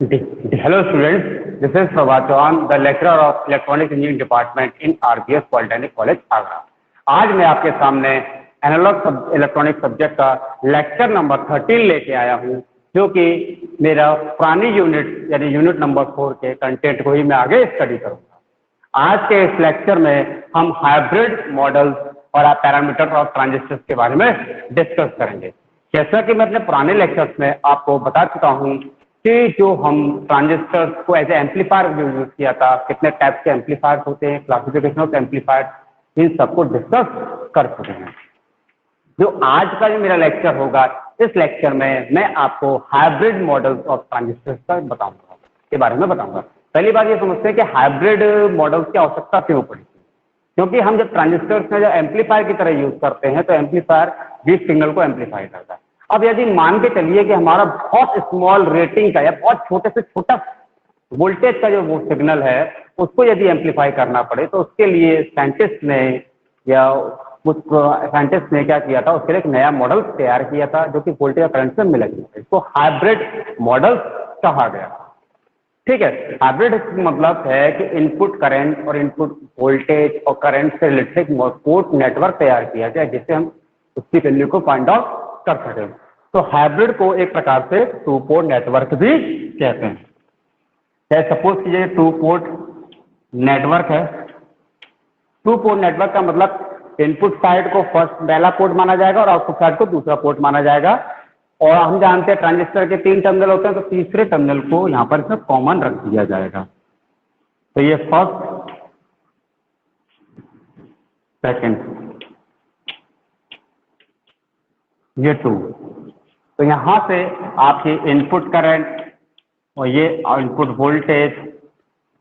Hello students, this is Prabhat Chauhan, the lecturer of Electronic Engineering Department in RPS Polytechnic College, Agra. आज मैं आपके सामने analogue electronic subject का lecture number 13 लेके आया हूँ, जो कि मेरा पुरानी यूनिट यानी यूनिट नंबर 4 के कंटेंट को ही मैं आगे स्टडी करूँगा। आज के इस लेक्चर में हम हाइब्रिड मॉडल्स और पैरामीटर ऑफ ट्रांजिस्टर्स के बारे में डिस्कस करेंगे। जैसा कि मैं अपने पुराने लेक्चर्स में आपको बता चुका हूँ कि जो हम ट्रांजिस्टर्स को एज ए एम्पलीफायर यूज किया था, कितने टाइप के एम्पलीफायर्स होते हैं, क्लासिफिकेशन ऑफ एम्पलीफायर, इन सबको डिस्कस कर चुके हैं। जो आज का जो मेरा लेक्चर होगा, इस लेक्चर में मैं आपको हाइब्रिड मॉडल्स ऑफ ट्रांजिस्टर्स का बताऊंगा, के बारे में बताऊंगा। पहली बात ये समझते हैं कि हाइब्रिड मॉडल्स की आवश्यकता क्यों पड़ी, क्योंकि हम जब ट्रांजिस्टर्स में जो एम्पलीफायर की तरह यूज करते हैं तो एम्पलीफायर वीक सिग्नल को एम्पलीफाई करता है। अब यदि मान के चलिए कि हमारा बहुत स्मॉल रेटिंग का या बहुत छोटे से छोटा वोल्टेज का जो वो सिग्नल है उसको यदि एम्पलीफाई करना पड़े, तो उसके लिए साइंटिस्ट ने या कुछ साइंटिस्ट ने क्या किया था, उसके लिए एक नया मॉडल तैयार किया था जो कि वोल्टेज और करंट से मिला गया। इसको हाइब्रिड मॉडल कहा गया। ठीक है, हाइब्रिड मतलब है कि इनपुट करंट और इनपुट वोल्टेज और करंट से रिलेटेड पोर्ट नेटवर्क तैयार किया जाए जिससे हम उसकी वैल्यू को फाइंड आउट कर सकें। तो हाइब्रिड को एक प्रकार से टू पोर्ट नेटवर्क भी कहते हैं। जैसे सपोज कीजिए टू पोर्ट नेटवर्क है। टू पोर्ट नेटवर्क का मतलब इनपुट साइड को फर्स्ट पहला पोर्ट माना जाएगा और आउटपुट साइड को दूसरा पोर्ट माना जाएगा। और हम जानते हैं ट्रांजिस्टर के 3 टर्मिनल होते हैं, तो तीसरे टर्मिनल को यहाँ पर इसमें कॉमन रख दिया जाएगा। तो ये फर्स्ट, सेकंड, ये 2। तो यहाँ से आपकी इनपुट करंट और ये इनपुट वोल्टेज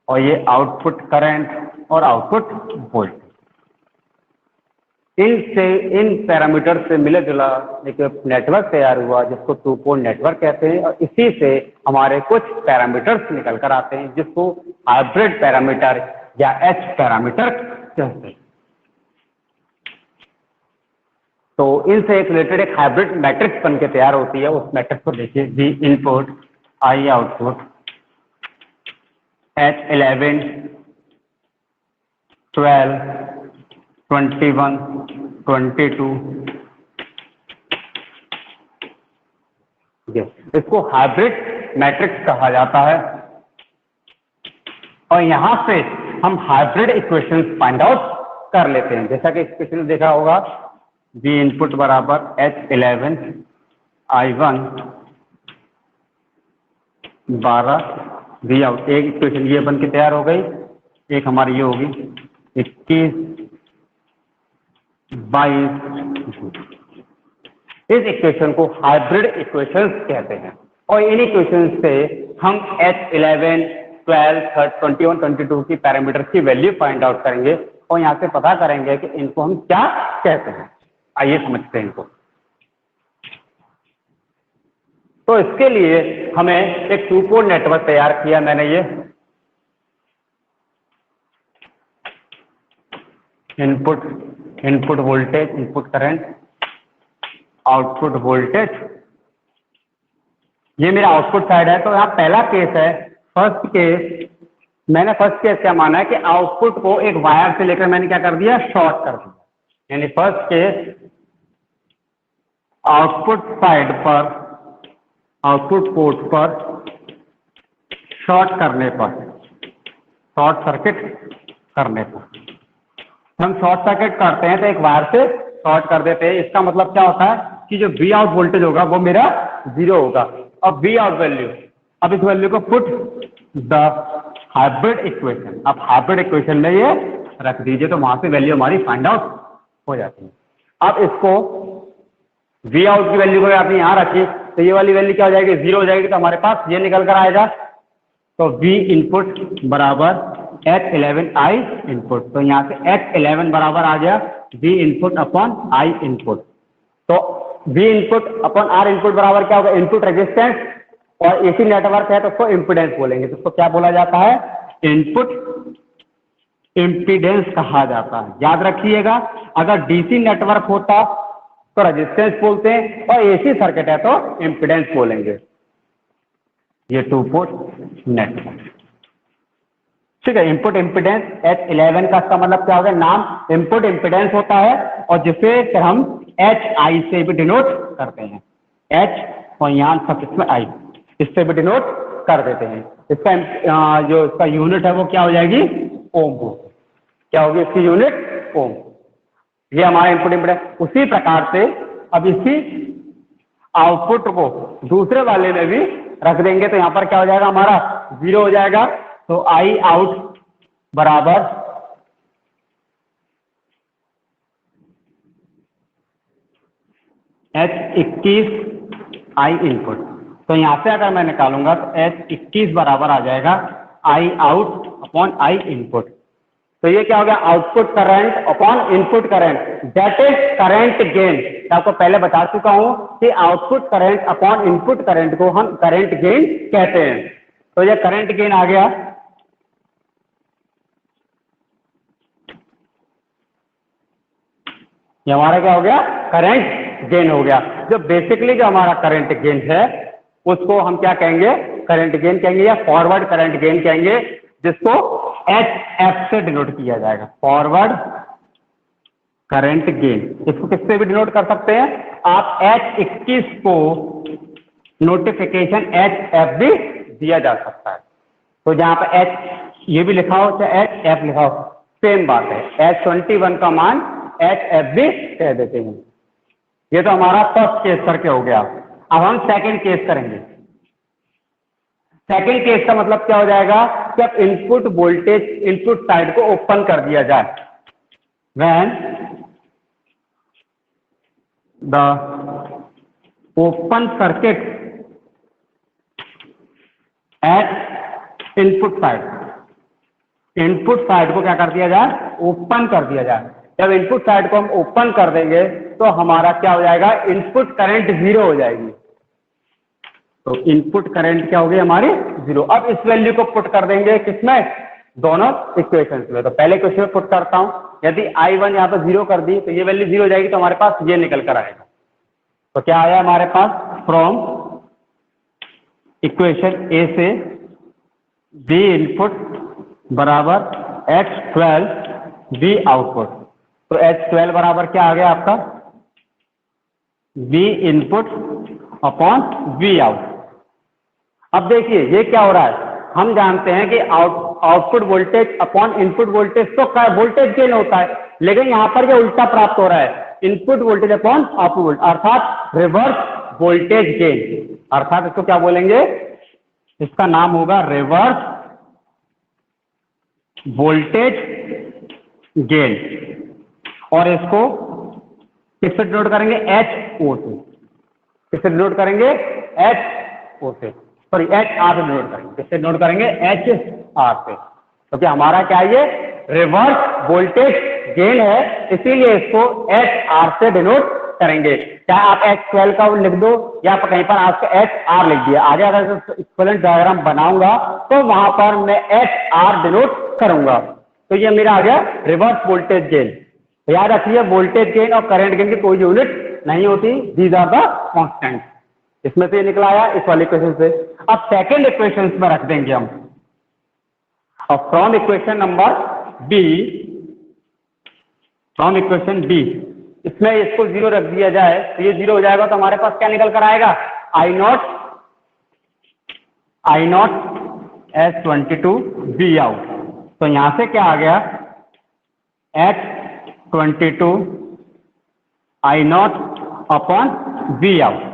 और ये आउटपुट करंट और आउटपुट वोल्टेज, इन पैरामीटर से मिले जुला एक नेटवर्क तैयार हुआ जिसको टू पोर्ट नेटवर्क कहते हैं। और इसी से हमारे कुछ पैरामीटर्स निकल कर आते हैं जिसको हाइब्रिड पैरामीटर या एच पैरामीटर कहते हैं। तो इनसे एक रिलेटेड एक हाइब्रिड मैट्रिक्स बन के तैयार होती है। उस मैट्रिक्स को देखिए, we input, I output, H 11, 12, 21, 22। इसको हाइब्रिड मैट्रिक्स कहा जाता है। और यहां से हम हाइब्रिड इक्वेशंस फाइंड आउट कर लेते हैं। जैसा कि इक्वेशन देखा होगा, वी इनपुट बराबर H11 I1 12 वी आउट। एक इक्वेशन ये बन के तैयार हो गई। एक हमारी ये होगी 21 22। इस इक्वेशन को हाइब्रिड इक्वेशंस कहते हैं। और इन इक्वेशंस से हम H11 12 21 22 की पैरामीटर की वैल्यू फाइंड आउट करेंगे और यहाँ से पता करेंगे कि इनको हम क्या कहते हैं। आइए समझते हैं इनको। तो इसके लिए हमें एक टू पोर्ट नेटवर्क तैयार किया मैंने। ये input voltage, input current, output voltage, ये मेरा आउटपुट साइड है। तो यहाँ पहला केस है, फर्स्ट केस। मैंने फर्स्ट केस क्या माना है कि आउटपुट को एक वायर से लेकर मैंने क्या कर दिया, शॉर्ट कर दिया। यानी फर्स्ट केस आउटपुट साइड पर, आउटपुट पोर्ट पर शॉर्ट करने पर, शॉर्ट सर्किट करने पर, हम शॉर्ट सर्किट करते हैं तो एक वायर से शॉर्ट कर देते हैं। इसका मतलब क्या होता है कि जो वी आउट वोल्टेज होगा वो मेरा 0 होगा। अब वी आउट वैल्यू, अब इस वैल्यू को पुट द हाइब्रिड इक्वेशन। अब हाइब्रिड इक्वेशन में ये रख दीजिए तो वहां से वैल्यू हमारी फाइंड आउट हो जाती है। अब इसको वी आउट की वैल्यू को आपने यहाँ रखी तो ये वाली वैल्यू क्या हो जाएगी, 0 हो जाएगी। तो हमारे पास ये निकल कर आएगा। तो वी इनपुट बराबर H11 I इनपुट। तो यहाँ से H11 बराबर आ गया V input upon I input. तो V input upon R input बराबर क्या होगा, इनपुट रेजिस्टेंस। और एसी नेटवर्क है तो उसको इम्पीडेंस बोलेंगे। तो उसको क्या बोला जाता है, इनपुट इम्पीडेंस कहा जाता है। याद रखिएगा, अगर डीसी नेटवर्क होता तो रेजिस्टेंस बोलते हैं और एसी सर्किट है तो इम्पीडेंस बोलेंगे। ये 2 पोर्ट नेटवर्क, ठीक है। इनपुट इम्पीडेंस H11 का इसका मतलब क्या होगा, नाम इनपुट इम्पीडेंस होता है और जिसे फिर हम HI से भी डिनोट करते हैं, H और यहाँ सफिक्स में I, इससे भी डिनोट कर देते हैं। इसका जो इसका यूनिट है वो क्या हो जाएगी, ओम हो, क्या होगी इसकी यूनिट, ओम। ये हमारा इनपुट इम्पीडेंस। उसी प्रकार से अब इसी आउटपुट को दूसरे वाले में भी रख देंगे तो यहाँ पर क्या हो जाएगा, हमारा 0 हो जाएगा। तो आई आउट बराबर H21 आई इनपुट। तो यहां से अगर मैं निकालूंगा तो H21 बराबर आ जाएगा आई आउट अपॉन आई इनपुट। तो ये क्या हो गया, output current upon input current, that is current gain. मैं आपको पहले बता चुका हूं कि output current upon input current को हम करंट गेन कहते हैं। तो ये करंट गेन आ गया। ये हमारा क्या हो गया, करंट गेन हो गया। जो बेसिकली जो हमारा करंट गेन है उसको हम क्या कहेंगे, करंट गेन कहेंगे या फॉरवर्ड करंट गेन कहेंगे, जिसको HF से डिनोट किया जाएगा, फॉरवर्ड करंट गेन। इसको किससे भी डिनोट कर सकते हैं आप, H21 को नोटिफिकेशन HF भी दिया जा सकता है। तो जहां पर H ये भी लिखा हो चाहे HF लिखा हो, सेम बात है। H21 का मान HF भी कह देते हैं। ये तो हमारा फर्स्ट केस करके हो गया। अब हम सेकंड केस करेंगे। सेकंड केस का मतलब क्या हो जाएगा कि अब इनपुट वोल्टेज इनपुट साइड को ओपन कर दिया जाए, when the open circuit eight input side, input side को क्या कर दिया जाए, ओपन कर दिया जाए। जब इनपुट साइड को हम ओपन कर देंगे तो हमारा क्या हो जाएगा, इनपुट करंट 0 हो जाएगी। तो इनपुट करंट क्या होगी हमारी 0। अब इस वैल्यू को पुट कर देंगे किसमें, दोनों इक्वेशंस में। तो पहले इक्वेशन में पुट करता हूं, यदि I1 यहाँ पर 0 कर दी तो ये वैल्यू 0 हो जाएगी। तो हमारे पास ये निकल कर आएगा। तो क्या आया हमारे पास, फ्रॉम इक्वेशन ए से B इनपुट बराबर H12 B आउटपुट। तो H12 बराबर क्या आ गया आपका, B input upon B out. अब देखिए ये क्या हो रहा है, हम जानते हैं कि output voltage upon input voltage तो क्या वोल्टेज गेन होता है, लेकिन यहां पर ये उल्टा प्राप्त हो रहा है, input voltage upon output voltage, अर्थात रिवर्स वोल्टेज गेन। अर्थात इसको क्या बोलेंगे, इसका नाम होगा रिवर्स वोल्टेज गेन। और इसको किससे डिनोट करेंगे, HO से। किससे डिनोट करेंगे, HO से, सॉरी HR से डिनोट करेंगे। किससे डिनोट करेंगे, HR से। क्योंकि हमारा क्या है, ये रिवर्स वोल्टेज गेन है, इसीलिए इसको HR से डिनोट करेंगे। चाहे आप H12 का लिख दो या आप कहीं पर आपको HR लिख दिया, आगे अगर इक्विवेलेंट डायग्राम बनाऊंगा तो वहां पर मैं HR डिनोट करूंगा। तो ये मेरा आ गया रिवर्स वोल्टेज गेन। याद रखिए वोल्टेज गेन और करंट गेन की कोई यूनिट नहीं होती, दीज आर द कांस्टेंट। इसमें से निकला आया इस वाले इक्वेशन से। अब सेकंड इक्वेशन में रख देंगे हम। अब from equation number B, from equation B, इसमें इसको 0 रख दिया जाए तो ये 0 हो जाएगा। तो हमारे पास क्या निकल कर आएगा, I not S22 B out. तो यहां से क्या आ गया, H22 I not upon V out.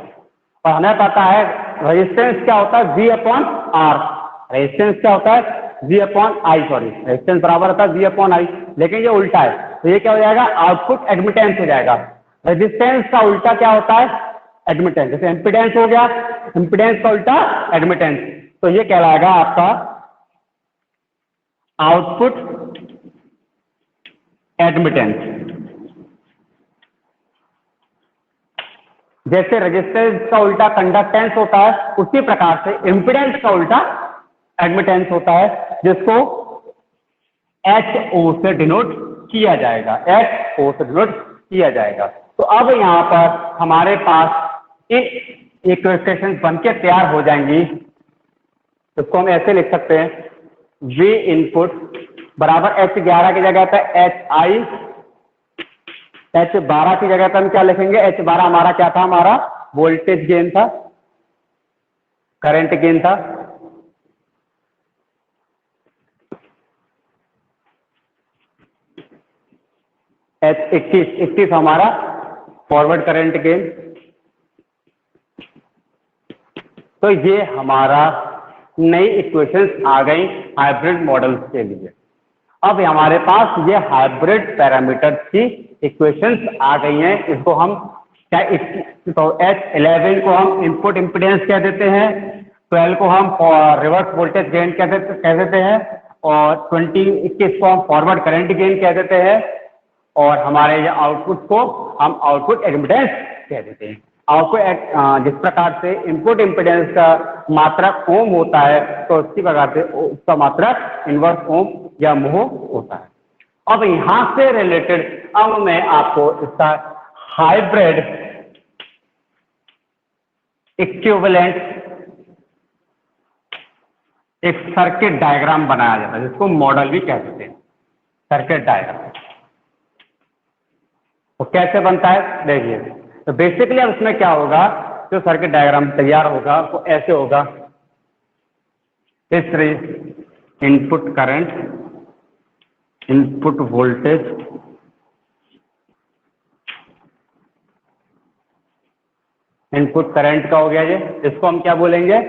और हमें पता है रेजिस्टेंस क्या होता है, V अपॉन R। रेजिस्टेंस क्या होता है, V upon I, sorry resistance बराबर होता है V अपॉन I, लेकिन ये उल्टा है। तो ये क्या हो जाएगा, आउटपुट एडमिटेंस हो जाएगा। रेजिस्टेंस का उल्टा क्या होता है, एडमिटेंस। जैसे इम्पीडेंस हो गया, इम्पीडेंस का उल्टा एडमिटेंस। तो ये कहलाएगा आपका आउटपुट एडमिटेंस। जैसे रेजिस्टेंस का उल्टा कंडक्टेंस होता है, उसी प्रकार से इम्पीडेंस का उल्टा एडमिटेंस होता है, जिसको HO से डिनोट किया जाएगा, HO से डिनोट किया जाएगा। तो अब यहां पर हमारे पास एक इक्वेशन बन के तैयार हो जाएंगी। इसको हम ऐसे लिख सकते हैं, V इनपुट बराबर H11 की जगह पे HI, H12 की जगह पे हम क्या लिखेंगे, H12 हमारा क्या था, हमारा वोल्टेज गेन था, करंट गेन था। H21 हमारा फॉरवर्ड करंट गेन। तो ये हमारा नई इक्वेशंस आ गई हाइब्रिड मॉडल्स के लिए। अब हमारे पास ये हाइब्रिड पैरामीटर्स की इक्वेशंस आ गई हैं। इसको हम क्या, तो H11 को हम इनपुट इम्पीडेंस कह देते हैं, 12 को हम रिवर्स वोल्टेज गेन कह देते हैं, और 21 को हम फॉरवर्ड करंट गेन कह देते हैं, और हमारे ये आउटपुट को हम आउटपुट एडमिटेंस कह देते हैं। आउटपुट जिस प्रकार से इनपुट इम्पीडेंस का मात्रक ओम होता है, तो उसी प्रकार से उसका मात्रक इनवर्स ओम या मोह होता है। अब यहां से रिलेटेड अब मैं आपको इसका हाइब्रिड इक्विवेलेंट एक सर्किट डायग्राम बनाया जाता है, जिसको मॉडल भी कह सकते हैं, सर्किट डायग्राम। तो कैसे बनता है देखिए। तो बेसिकली अब इसमें क्या होगा, जो सर्किट डायग्राम तैयार होगा वो ऐसे होगा, इस input current, input voltage, input current का हो गया ये, इसको हम क्या बोलेंगे,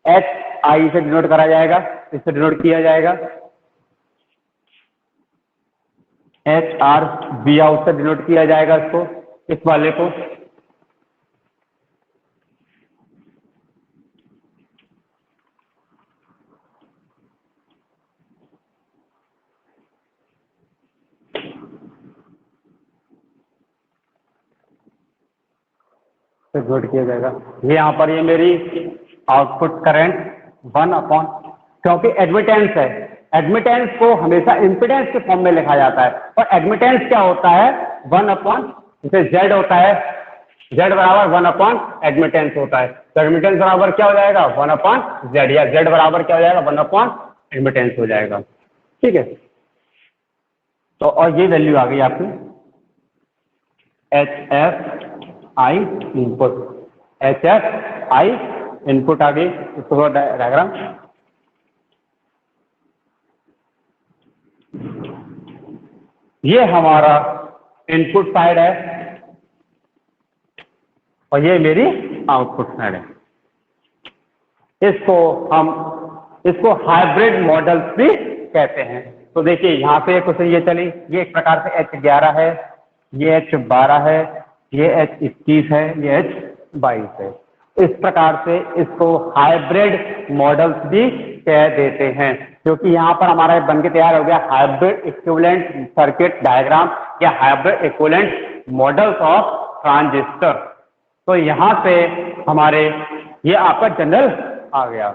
HI से डिनोट करा जाएगा, इससे डिनोट किया जाएगा, HR V आउट से डिनोट किया जाएगा इसको, इस वाले को। डिनोट किया जाएगा। ये यहाँ पर ये मेरी आउटपुट करंट 1/, क्योंकि एडमिटेंस है, एडमिटेंस को हमेशा इम्पीडेंस के फॉर्म में लिखा जाता है, और एडमिटेंस क्या होता है, 1/, जैसे Z होता है, Z बराबर 1/, एडमिटेंस होता है। तो एडमिटेंस बराबर क्या हो जाएगा, 1/Z, या Z बराबर क्या हो जाएगा, 1/, एडमिटेंस हो जाएगा। ठीक है, तो और ये वैल्यू आ गई आपकी HFI इनपुट, HFI इनपुट आ गई। इसको डायग्राम, ये हमारा इनपुट साइड है और ये मेरी आउटपुट साइड है। इसको हाइब्रिड मॉडल्स भी कहते हैं। तो देखिए यहाँ पे क्वेश्चन ये चली, ये एक प्रकार से H11 है, ये H12 है, ये H21 है, ये H22 है। इस प्रकार से इसको हाइब्रिड मॉडल्स भी कह देते हैं, क्योंकि यहाँ पर हमारा बन के तैयार हो गया हाइब्रिड इक्विवेलेंट सर्किट डायग्राम या hybrid equivalent models of transistor. तो यहाँ पे हमारे ये आपका जनरल आ गया।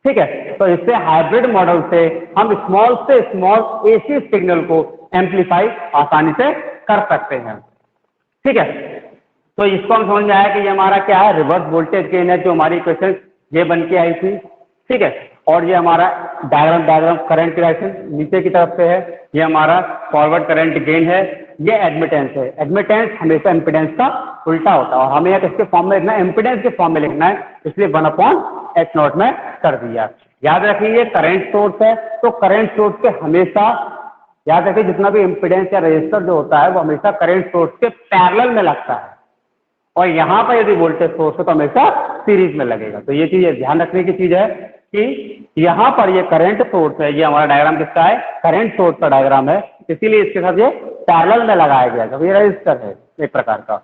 ठीक है, तो इससे हाइब्रिड मॉडल से हम स्मॉल से स्मॉल एसी सिग्नल को एम्पलीफाई आसानी से कर सकते हैं। ठीक है, तो इसको हम समझ में आया कि ये हमारा क्या है, रिवर्स वोल्टेज गेन है, जो हमारी इक्वेशन ये बन के आई थी। ठीक है, और ये हमारा डायग्राम करंट की डायरेक्शन नीचे की तरफ से है, ये हमारा फॉरवर्ड करंट गेन है, ये एडमिटेंस है। एडमिटेंस हमेशा इम्पिडेंस का उल्टा होता है, और हमें किसके फॉर्म में लिखना है, इम्पिडेंस के फॉर्म में लिखना है, इसलिए 1/H0 में कर दिया। याद रखिए करंट सोर्स है, तो करंट सोर्स के हमेशा याद रखिए जितना भी इम्पिडेंस या रजिस्टर जो होता है वो हमेशा करंट सोर्स के पैरेलल में लगता है, और यहाँ पर यदि वोल्टेज सोर्स है तो हमेशा सीरीज में लगेगा। तो ये चीज ध्यान रखने की चीज है कि यहाँ पर ये करंट सोर्स है, ये हमारा डायग्राम किसका है, करंट सोर्स का डायग्राम है, इसीलिए इसके साथ ये पैरेलल में लगाया गया क्योंकि ये रजिस्टर है एक प्रकार का,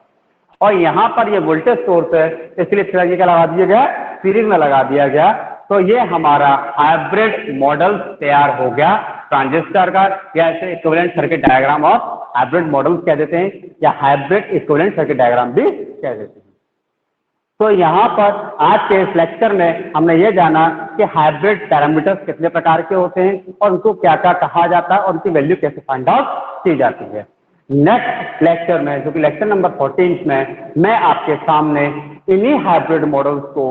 और यहाँ पर ये वोल्टेज सोर्स है, इसलिए क्या लगा दिया गया, सीरीज में लगा दिया गया। तो ये हमारा हाइब्रिड मॉडल तैयार हो गया ट्रांजिस्टर का, या ऐसे इक्विवेलेंट सर्किट डायग्राम और हाइब्रिड मॉडल कह देते हैं, या हाइब्रिड इक्विवेलेंट सर्किट डायग्राम भी कह देते हैं। तो यहाँ पर आज के इस लेक्चर में हमने ये जाना कि हाइब्रिड पैरामीटर्स कितने प्रकार के होते हैं और उनको क्या क्या कहा जाता है और उनकी वैल्यू कैसे फाइंड आउट की जाती है। नेक्स्ट लेक्चर में, जो कि लेक्चर नंबर 14 में, मैं आपके सामने इन्हीं हाइब्रिड मॉडल्स को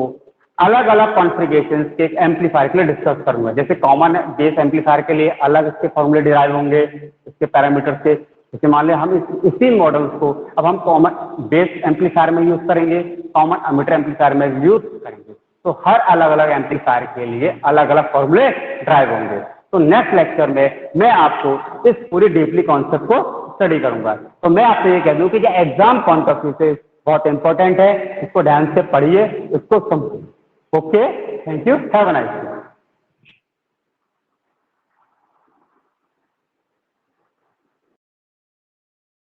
अलग अलग कॉन्फ़िगरेशंस के एक एम्पलीफायर के लिए डिस्कस करूंगा। जैसे कॉमन बेस एम्पलीफायर के लिए अलग इसके फॉर्मूले डिराइव होंगे, इसके पैरामीटर से। जैसे मान लें हम इसी मॉडल्स को अब हम कॉमन बेस एम्पलीफायर में यूज करेंगे, कॉमन एमिटर एम्पलीफायर में यूज करेंगे, तो हर अलग अलग एम्पलीफायर के लिए अलग अलग फॉर्मूले ड्राइव होंगे। तो नेक्स्ट लेक्चर में मैं आपको इस पूरी डीपली कॉन्सेप्ट को स्टडी करूंगा। तो मैं आपसे ये कह दूं कि एग्जाम पॉइंट ऑफ व्यू से बहुत इंपॉर्टेंट है, इसको ध्यान से पढ़िए, इसको समझिए। Okay, thank you, have a nice day.